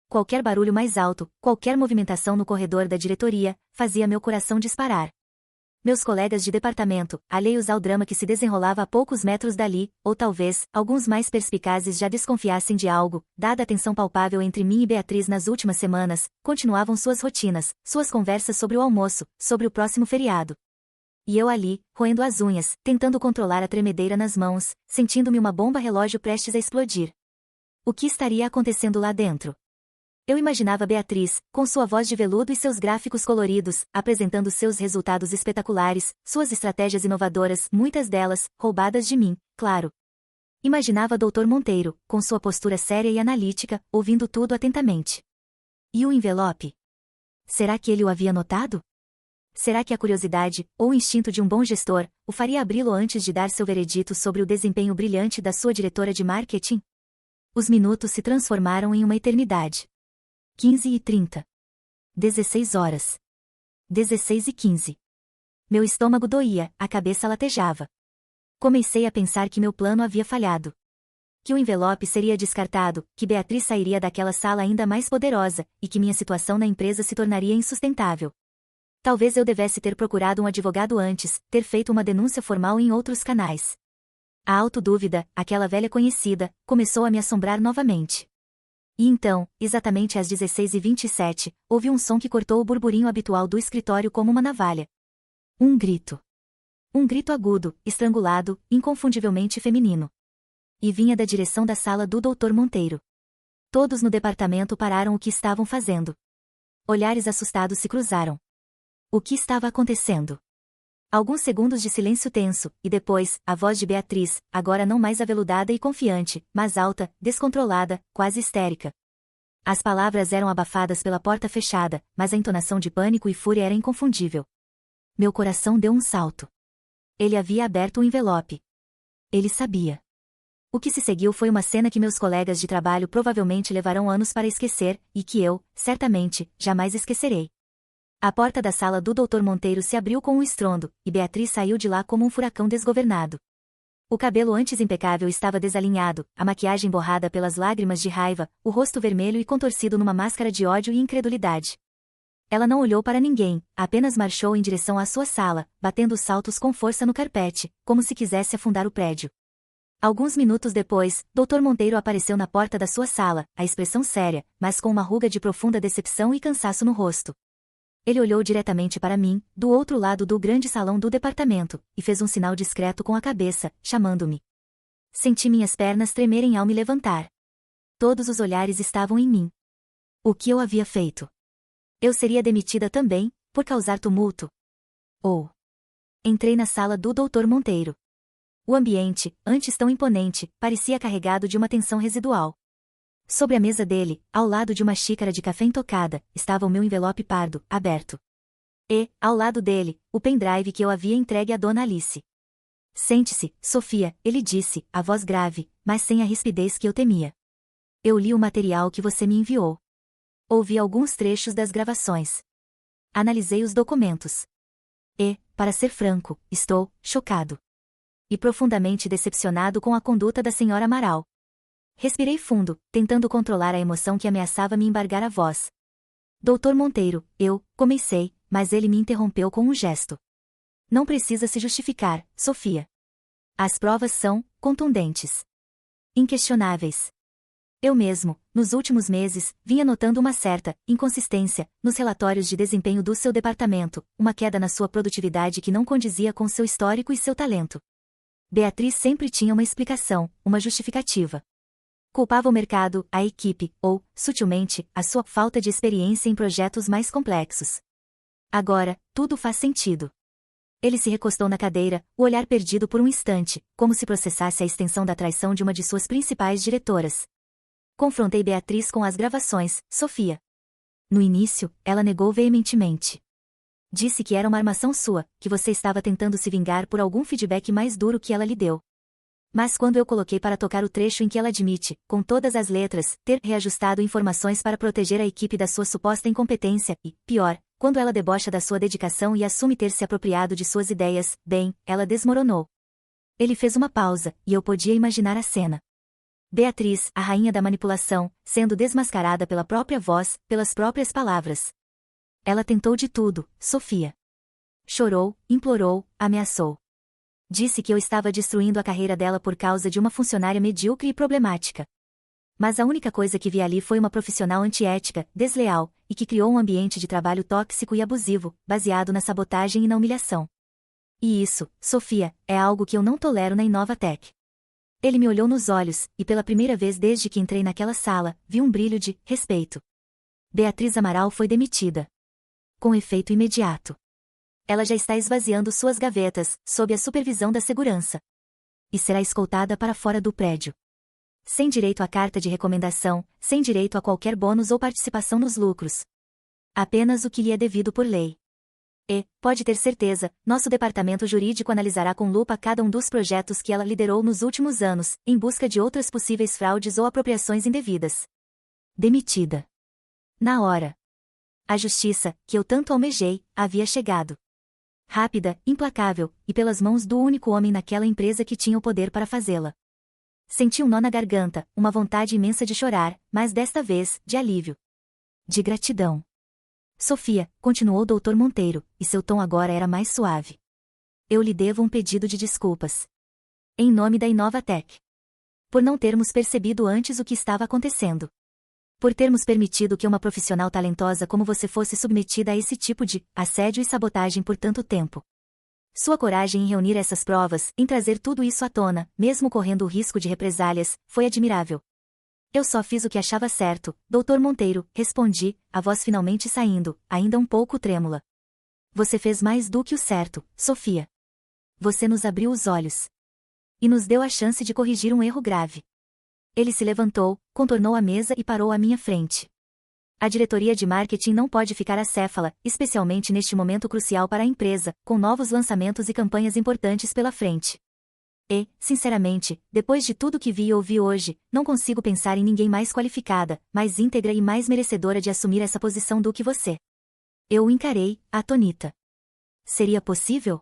Qualquer barulho mais alto, qualquer movimentação no corredor da diretoria, fazia meu coração disparar. Meus colegas de departamento, alheios ao drama que se desenrolava a poucos metros dali, ou talvez, alguns mais perspicazes já desconfiassem de algo, dada a tensão palpável entre mim e Beatriz nas últimas semanas, continuavam suas rotinas, suas conversas sobre o almoço, sobre o próximo feriado. E eu ali, roendo as unhas, tentando controlar a tremedeira nas mãos, sentindo-me uma bomba relógio prestes a explodir. O que estaria acontecendo lá dentro? Eu imaginava Beatriz, com sua voz de veludo e seus gráficos coloridos, apresentando seus resultados espetaculares, suas estratégias inovadoras, muitas delas, roubadas de mim, claro. Imaginava Dr. Monteiro, com sua postura séria e analítica, ouvindo tudo atentamente. E o envelope? Será que ele o havia notado? Será que a curiosidade, ou o instinto de um bom gestor, o faria abri-lo antes de dar seu veredito sobre o desempenho brilhante da sua diretora de marketing? Os minutos se transformaram em uma eternidade. 15h30. 16 horas. 16h15. Meu estômago doía, a cabeça latejava. Comecei a pensar que meu plano havia falhado. Que o envelope seria descartado, que Beatriz sairia daquela sala ainda mais poderosa, e que minha situação na empresa se tornaria insustentável. Talvez eu devesse ter procurado um advogado antes, ter feito uma denúncia formal em outros canais. A autodúvida, aquela velha conhecida, começou a me assombrar novamente. E então, exatamente às 16h27, houve um som que cortou o burburinho habitual do escritório como uma navalha. Um grito. Um grito agudo, estrangulado, inconfundivelmente feminino. E vinha da direção da sala do Dr. Monteiro. Todos no departamento pararam o que estavam fazendo. Olhares assustados se cruzaram. O que estava acontecendo? Alguns segundos de silêncio tenso, e depois, a voz de Beatriz, agora não mais aveludada e confiante, mas alta, descontrolada, quase histérica. As palavras eram abafadas pela porta fechada, mas a entonação de pânico e fúria era inconfundível. Meu coração deu um salto. Ele havia aberto o envelope. Ele sabia. O que se seguiu foi uma cena que meus colegas de trabalho provavelmente levarão anos para esquecer, e que eu, certamente, jamais esquecerei. A porta da sala do Dr. Monteiro se abriu com um estrondo, e Beatriz saiu de lá como um furacão desgovernado. O cabelo antes impecável estava desalinhado, a maquiagem borrada pelas lágrimas de raiva, o rosto vermelho e contorcido numa máscara de ódio e incredulidade. Ela não olhou para ninguém, apenas marchou em direção à sua sala, batendo os saltos com força no carpete, como se quisesse afundar o prédio. Alguns minutos depois, Dr. Monteiro apareceu na porta da sua sala, a expressão séria, mas com uma ruga de profunda decepção e cansaço no rosto. Ele olhou diretamente para mim, do outro lado do grande salão do departamento, e fez um sinal discreto com a cabeça, chamando-me. Senti minhas pernas tremerem ao me levantar. Todos os olhares estavam em mim. O que eu havia feito? Eu seria demitida também, por causar tumulto? Ou... Entrei na sala do Dr. Monteiro. O ambiente, antes tão imponente, parecia carregado de uma tensão residual. Sobre a mesa dele, ao lado de uma xícara de café intocada, estava o meu envelope pardo, aberto. E, ao lado dele, o pendrive que eu havia entregue à dona Alice. Sente-se, Sofia, ele disse, a voz grave, mas sem a rispidez que eu temia. Eu li o material que você me enviou. Ouvi alguns trechos das gravações. Analisei os documentos. E, para ser franco, estou chocado. E profundamente decepcionado com a conduta da senhora Amaral. Respirei fundo, tentando controlar a emoção que ameaçava me embargar a voz. Doutor Monteiro, eu comecei, mas ele me interrompeu com um gesto. Não precisa se justificar, Sofia. As provas são contundentes. Inquestionáveis. Eu mesmo, nos últimos meses, vinha notando uma certa inconsistência nos relatórios de desempenho do seu departamento, uma queda na sua produtividade que não condizia com seu histórico e seu talento. Beatriz sempre tinha uma explicação, uma justificativa. Culpava o mercado, a equipe, ou, sutilmente, a sua falta de experiência em projetos mais complexos. Agora, tudo faz sentido. Ele se recostou na cadeira, o olhar perdido por um instante, como se processasse a extensão da traição de uma de suas principais diretoras. Confrontei Beatriz com as gravações, Sofia. No início, ela negou veementemente. Disse que era uma armação sua, que você estava tentando se vingar por algum feedback mais duro que ela lhe deu. Mas quando eu coloquei para tocar o trecho em que ela admite, com todas as letras, ter reajustado informações para proteger a equipe da sua suposta incompetência, e, pior, quando ela debocha da sua dedicação e assume ter se apropriado de suas ideias, bem, ela desmoronou. Ele fez uma pausa, e eu podia imaginar a cena. Beatriz, a rainha da manipulação, sendo desmascarada pela própria voz, pelas próprias palavras. Ela tentou de tudo, Sofia. Chorou, implorou, ameaçou. Disse que eu estava destruindo a carreira dela por causa de uma funcionária medíocre e problemática. Mas a única coisa que vi ali foi uma profissional antiética, desleal, e que criou um ambiente de trabalho tóxico e abusivo, baseado na sabotagem e na humilhação. E isso, Sofia, é algo que eu não tolero na Inovatec. Ele me olhou nos olhos, e pela primeira vez desde que entrei naquela sala, vi um brilho de respeito. Beatriz Amaral foi demitida. Com efeito imediato. Ela já está esvaziando suas gavetas, sob a supervisão da segurança. E será escoltada para fora do prédio. Sem direito à carta de recomendação, sem direito a qualquer bônus ou participação nos lucros. Apenas o que lhe é devido por lei. E, pode ter certeza, nosso departamento jurídico analisará com lupa cada um dos projetos que ela liderou nos últimos anos, em busca de outras possíveis fraudes ou apropriações indevidas. Demitida. Na hora. A justiça, que eu tanto almejei, havia chegado. Rápida, implacável, e pelas mãos do único homem naquela empresa que tinha o poder para fazê-la. Senti um nó na garganta, uma vontade imensa de chorar, mas desta vez, de alívio. De gratidão. Sofia, continuou o Dr. Monteiro, e seu tom agora era mais suave. Eu lhe devo um pedido de desculpas. Em nome da Inovatec. Por não termos percebido antes o que estava acontecendo. Por termos permitido que uma profissional talentosa como você fosse submetida a esse tipo de assédio e sabotagem por tanto tempo. Sua coragem em reunir essas provas, em trazer tudo isso à tona, mesmo correndo o risco de represálias, foi admirável. Eu só fiz o que achava certo, Dr. Monteiro, respondi, a voz finalmente saindo, ainda um pouco trêmula. Você fez mais do que o certo, Sofia. Você nos abriu os olhos. E nos deu a chance de corrigir um erro grave. Ele se levantou, contornou a mesa e parou à minha frente. A diretoria de marketing não pode ficar acéfala, especialmente neste momento crucial para a empresa, com novos lançamentos e campanhas importantes pela frente. E, sinceramente, depois de tudo que vi e ouvi hoje, não consigo pensar em ninguém mais qualificada, mais íntegra e mais merecedora de assumir essa posição do que você. Eu o encarei, atonita. Seria possível?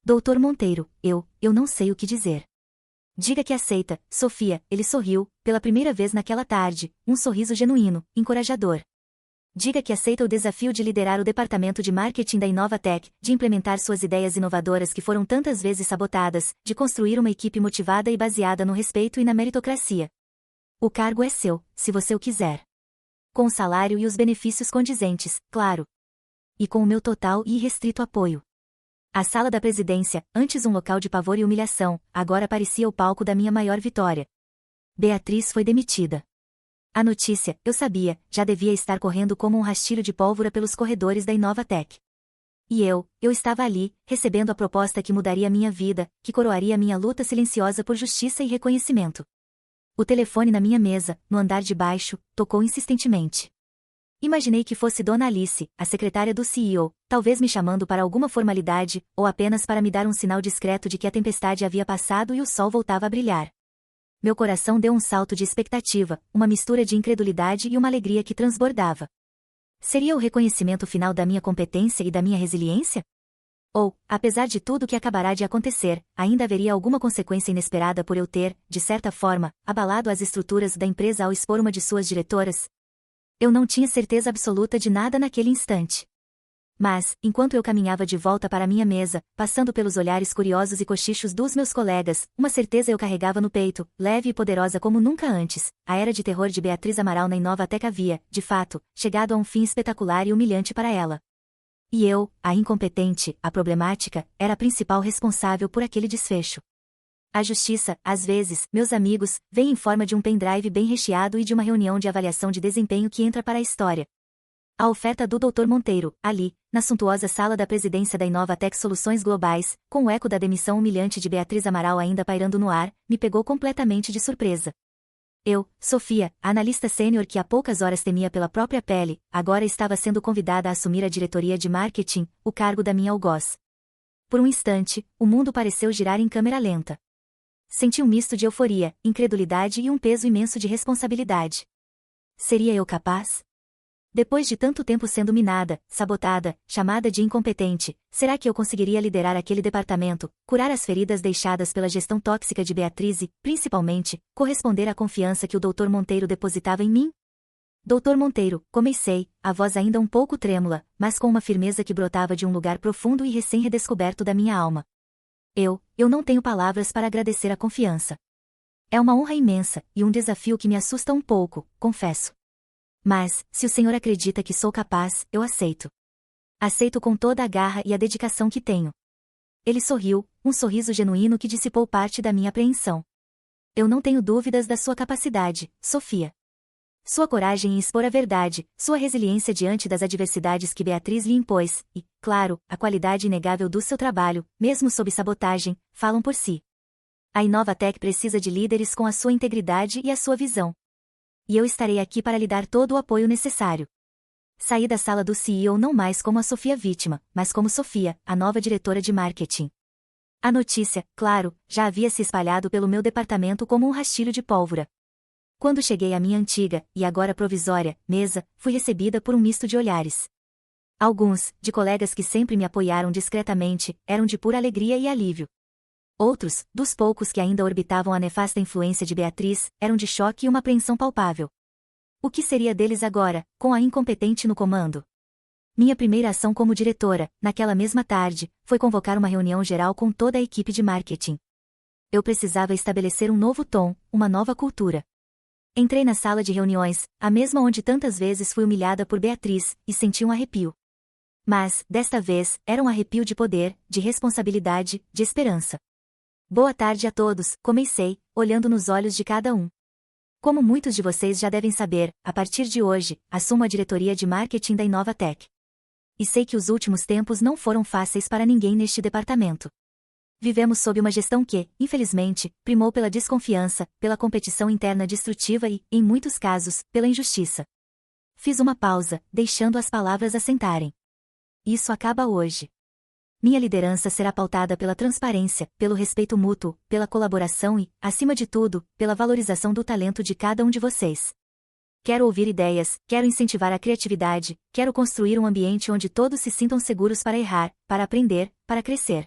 Doutor Monteiro, eu não sei o que dizer. Diga que aceita, Sofia, ele sorriu, pela primeira vez naquela tarde, um sorriso genuíno, encorajador. Diga que aceita o desafio de liderar o departamento de marketing da Inovatec, de implementar suas ideias inovadoras que foram tantas vezes sabotadas, de construir uma equipe motivada e baseada no respeito e na meritocracia. O cargo é seu, se você o quiser. Com o salário e os benefícios condizentes, claro. E com o meu total e irrestrito apoio. A sala da presidência, antes um local de pavor e humilhação, agora parecia o palco da minha maior vitória. Beatriz foi demitida. A notícia, eu sabia, já devia estar correndo como um rastilho de pólvora pelos corredores da Inovatec. E eu estava ali, recebendo a proposta que mudaria minha vida, que coroaria minha luta silenciosa por justiça e reconhecimento. O telefone na minha mesa, no andar de baixo, tocou insistentemente. Imaginei que fosse Dona Alice, a secretária do CEO, talvez me chamando para alguma formalidade, ou apenas para me dar um sinal discreto de que a tempestade havia passado e o sol voltava a brilhar. Meu coração deu um salto de expectativa, uma mistura de incredulidade e uma alegria que transbordava. Seria o reconhecimento final da minha competência e da minha resiliência? Ou, apesar de tudo que acabará de acontecer, ainda haveria alguma consequência inesperada por eu ter, de certa forma, abalado as estruturas da empresa ao expor uma de suas diretoras? Eu não tinha certeza absoluta de nada naquele instante. Mas, enquanto eu caminhava de volta para minha mesa, passando pelos olhares curiosos e cochichos dos meus colegas, uma certeza eu carregava no peito, leve e poderosa como nunca antes. A era de terror de Beatriz Amaral na Inovatec havia, de fato, chegado a um fim espetacular e humilhante para ela. E eu, a incompetente, a problemática, era a principal responsável por aquele desfecho. A justiça, às vezes, meus amigos, vem em forma de um pendrive bem recheado e de uma reunião de avaliação de desempenho que entra para a história. A oferta do Dr. Monteiro, ali, na suntuosa sala da presidência da Inovatec Soluções Globais, com o eco da demissão humilhante de Beatriz Amaral ainda pairando no ar, me pegou completamente de surpresa. Eu, Sofia, a analista sênior que há poucas horas temia pela própria pele, agora estava sendo convidada a assumir a diretoria de marketing, o cargo da minha algoz. Por um instante, o mundo pareceu girar em câmera lenta. Senti um misto de euforia, incredulidade e um peso imenso de responsabilidade. Seria eu capaz? Depois de tanto tempo sendo minada, sabotada, chamada de incompetente, será que eu conseguiria liderar aquele departamento, curar as feridas deixadas pela gestão tóxica de Beatriz e, principalmente, corresponder à confiança que o Dr. Monteiro depositava em mim? Dr. Monteiro, comecei, a voz ainda um pouco trêmula, mas com uma firmeza que brotava de um lugar profundo e recém-redescoberto da minha alma. Eu não tenho palavras para agradecer a confiança. É uma honra imensa, e um desafio que me assusta um pouco, confesso. Mas, se o senhor acredita que sou capaz, eu aceito. Aceito com toda a garra e a dedicação que tenho. Ele sorriu, um sorriso genuíno que dissipou parte da minha apreensão. Eu não tenho dúvidas da sua capacidade, Sofia. Sua coragem em expor a verdade, sua resiliência diante das adversidades que Beatriz lhe impôs, e, claro, a qualidade inegável do seu trabalho, mesmo sob sabotagem, falam por si. A Inovatec precisa de líderes com a sua integridade e a sua visão. E eu estarei aqui para lhe dar todo o apoio necessário. Saí da sala do CEO não mais como a Sofia vítima, mas como Sofia, a nova diretora de marketing. A notícia, claro, já havia se espalhado pelo meu departamento como um rastilho de pólvora. Quando cheguei à minha antiga, e agora provisória, mesa, fui recebida por um misto de olhares. Alguns, de colegas que sempre me apoiaram discretamente, eram de pura alegria e alívio. Outros, dos poucos que ainda orbitavam a nefasta influência de Beatriz, eram de choque e uma apreensão palpável. O que seria deles agora, com a incompetente no comando? Minha primeira ação como diretora, naquela mesma tarde, foi convocar uma reunião geral com toda a equipe de marketing. Eu precisava estabelecer um novo tom, uma nova cultura. Entrei na sala de reuniões, a mesma onde tantas vezes fui humilhada por Beatriz, e senti um arrepio. Mas, desta vez, era um arrepio de poder, de responsabilidade, de esperança. Boa tarde a todos, comecei, olhando nos olhos de cada um. Como muitos de vocês já devem saber, a partir de hoje, assumo a diretoria de marketing da Inovatec. E sei que os últimos tempos não foram fáceis para ninguém neste departamento. Vivemos sob uma gestão que, infelizmente, primou pela desconfiança, pela competição interna destrutiva e, em muitos casos, pela injustiça. Fiz uma pausa, deixando as palavras assentarem. Isso acaba hoje. Minha liderança será pautada pela transparência, pelo respeito mútuo, pela colaboração e, acima de tudo, pela valorização do talento de cada um de vocês. Quero ouvir ideias, quero incentivar a criatividade, quero construir um ambiente onde todos se sintam seguros para errar, para aprender, para crescer.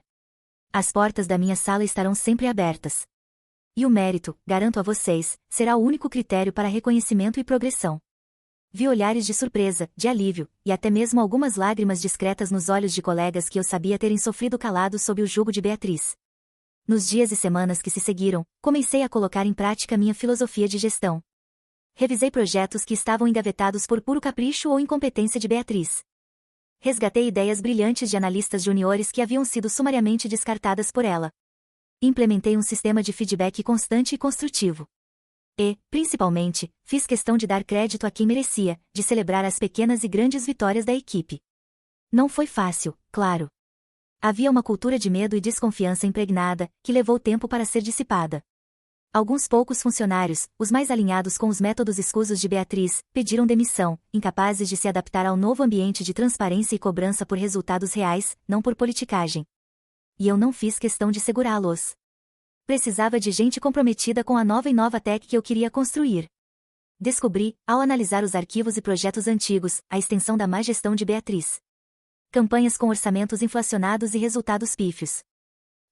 As portas da minha sala estarão sempre abertas. E o mérito, garanto a vocês, será o único critério para reconhecimento e progressão. Vi olhares de surpresa, de alívio, e até mesmo algumas lágrimas discretas nos olhos de colegas que eu sabia terem sofrido calados sob o jugo de Beatriz. Nos dias e semanas que se seguiram, comecei a colocar em prática minha filosofia de gestão. Revisei projetos que estavam engavetados por puro capricho ou incompetência de Beatriz. Resgatei ideias brilhantes de analistas juniores que haviam sido sumariamente descartadas por ela. Implementei um sistema de feedback constante e construtivo. E, principalmente, fiz questão de dar crédito a quem merecia, de celebrar as pequenas e grandes vitórias da equipe. Não foi fácil, claro. Havia uma cultura de medo e desconfiança impregnada, que levou tempo para ser dissipada. Alguns poucos funcionários, os mais alinhados com os métodos escusos de Beatriz, pediram demissão, incapazes de se adaptar ao novo ambiente de transparência e cobrança por resultados reais, não por politicagem. E eu não fiz questão de segurá-los. Precisava de gente comprometida com a nova Inovatec que eu queria construir. Descobri, ao analisar os arquivos e projetos antigos, a extensão da má gestão de Beatriz. Campanhas com orçamentos inflacionados e resultados pífios.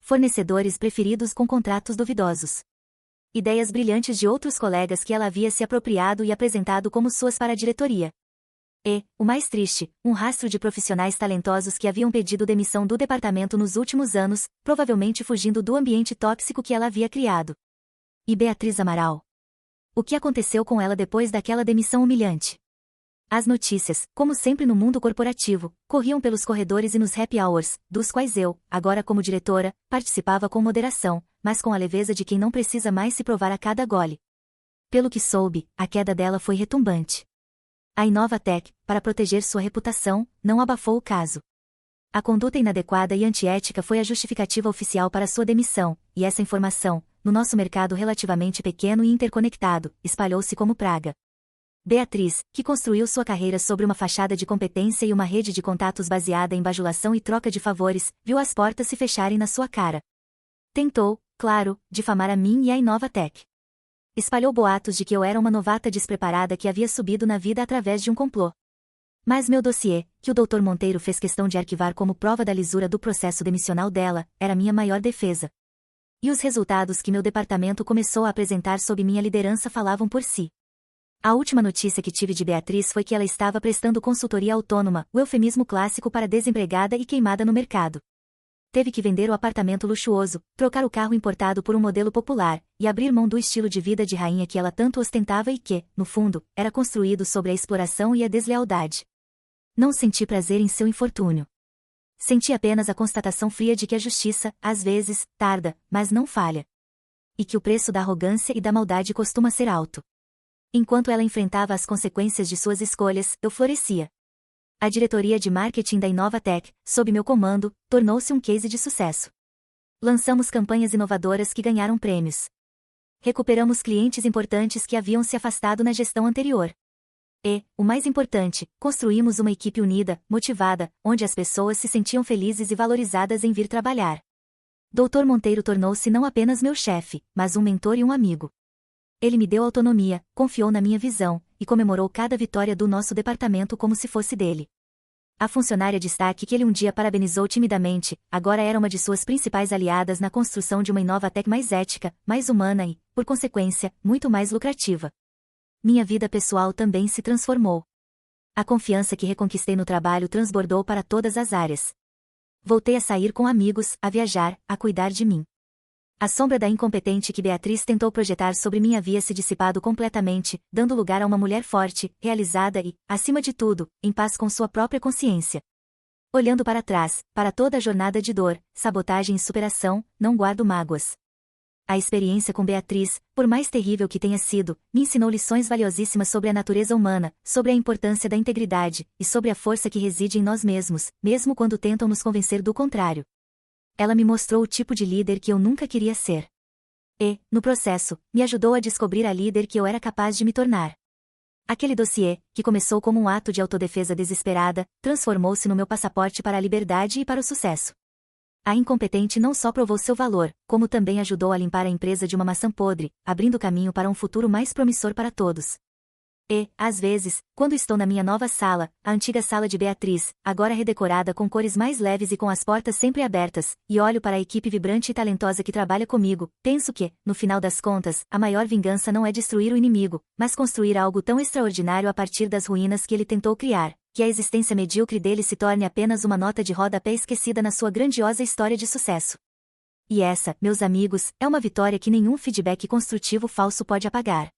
Fornecedores preferidos com contratos duvidosos. Ideias brilhantes de outros colegas que ela havia se apropriado e apresentado como suas para a diretoria. E, o mais triste, um rastro de profissionais talentosos que haviam pedido demissão do departamento nos últimos anos, provavelmente fugindo do ambiente tóxico que ela havia criado. E Beatriz Amaral? O que aconteceu com ela depois daquela demissão humilhante? As notícias, como sempre no mundo corporativo, corriam pelos corredores e nos happy hours, dos quais eu, agora como diretora, participava com moderação, mas com a leveza de quem não precisa mais se provar a cada gole. Pelo que soube, a queda dela foi retumbante. A Inovatec, para proteger sua reputação, não abafou o caso. A conduta inadequada e antiética foi a justificativa oficial para sua demissão, e essa informação, no nosso mercado relativamente pequeno e interconectado, espalhou-se como praga. Beatriz, que construiu sua carreira sobre uma fachada de competência e uma rede de contatos baseada em bajulação e troca de favores, viu as portas se fecharem na sua cara. Tentou, claro, difamar a mim e a Inovatec. Espalhou boatos de que eu era uma novata despreparada que havia subido na vida através de um complô. Mas meu dossiê, que o Dr. Monteiro fez questão de arquivar como prova da lisura do processo demissional dela, era minha maior defesa. E os resultados que meu departamento começou a apresentar sob minha liderança falavam por si. A última notícia que tive de Beatriz foi que ela estava prestando consultoria autônoma, o eufemismo clássico para desempregada e queimada no mercado. Teve que vender o apartamento luxuoso, trocar o carro importado por um modelo popular, e abrir mão do estilo de vida de rainha que ela tanto ostentava e que, no fundo, era construído sobre a exploração e a deslealdade. Não senti prazer em seu infortúnio. Senti apenas a constatação fria de que a justiça, às vezes, tarda, mas não falha. E que o preço da arrogância e da maldade costuma ser alto. Enquanto ela enfrentava as consequências de suas escolhas, eu florescia. A diretoria de marketing da Inovatec, sob meu comando, tornou-se um case de sucesso. Lançamos campanhas inovadoras que ganharam prêmios. Recuperamos clientes importantes que haviam se afastado na gestão anterior. E, o mais importante, construímos uma equipe unida, motivada, onde as pessoas se sentiam felizes e valorizadas em vir trabalhar. Dr. Monteiro tornou-se não apenas meu chefe, mas um mentor e um amigo. Ele me deu autonomia, confiou na minha visão, e comemorou cada vitória do nosso departamento como se fosse dele. A funcionária destaque que ele um dia parabenizou timidamente, agora era uma de suas principais aliadas na construção de uma Inovatec mais ética, mais humana e, por consequência, muito mais lucrativa. Minha vida pessoal também se transformou. A confiança que reconquistei no trabalho transbordou para todas as áreas. Voltei a sair com amigos, a viajar, a cuidar de mim. A sombra da incompetente que Beatriz tentou projetar sobre mim havia se dissipado completamente, dando lugar a uma mulher forte, realizada e, acima de tudo, em paz com sua própria consciência. Olhando para trás, para toda a jornada de dor, sabotagem e superação, não guardo mágoas. A experiência com Beatriz, por mais terrível que tenha sido, me ensinou lições valiosíssimas sobre a natureza humana, sobre a importância da integridade, e sobre a força que reside em nós mesmos, mesmo quando tentam nos convencer do contrário. Ela me mostrou o tipo de líder que eu nunca queria ser. E, no processo, me ajudou a descobrir a líder que eu era capaz de me tornar. Aquele dossiê, que começou como um ato de autodefesa desesperada, transformou-se no meu passaporte para a liberdade e para o sucesso. A incompetente não só provou seu valor, como também ajudou a limpar a empresa de uma maçã podre, abrindo caminho para um futuro mais promissor para todos. E, às vezes, quando estou na minha nova sala, a antiga sala de Beatriz, agora redecorada com cores mais leves e com as portas sempre abertas, e olho para a equipe vibrante e talentosa que trabalha comigo, penso que, no final das contas, a maior vingança não é destruir o inimigo, mas construir algo tão extraordinário a partir das ruínas que ele tentou criar, que a existência medíocre dele se torne apenas uma nota de rodapé esquecida na sua grandiosa história de sucesso. E essa, meus amigos, é uma vitória que nenhum feedback construtivo falso pode apagar.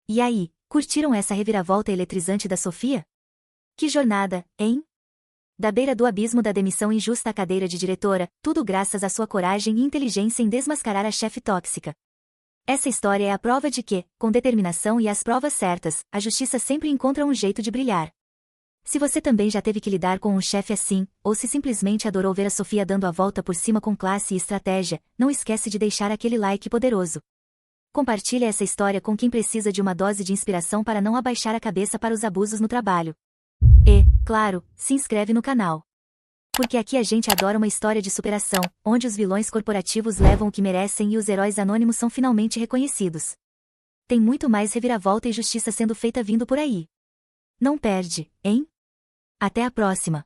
E aí? Curtiram essa reviravolta eletrizante da Sofia? Que jornada, hein? Da beira do abismo da demissão injusta à cadeira de diretora, tudo graças à sua coragem e inteligência em desmascarar a chefe tóxica. Essa história é a prova de que, com determinação e as provas certas, a justiça sempre encontra um jeito de brilhar. Se você também já teve que lidar com um chefe assim, ou se simplesmente adorou ver a Sofia dando a volta por cima com classe e estratégia, não esquece de deixar aquele like poderoso. Compartilhe essa história com quem precisa de uma dose de inspiração para não abaixar a cabeça para os abusos no trabalho. E, claro, se inscreve no canal. Porque aqui a gente adora uma história de superação, onde os vilões corporativos levam o que merecem e os heróis anônimos são finalmente reconhecidos. Tem muito mais reviravolta e justiça sendo feita vindo por aí. Não perde, hein? Até a próxima!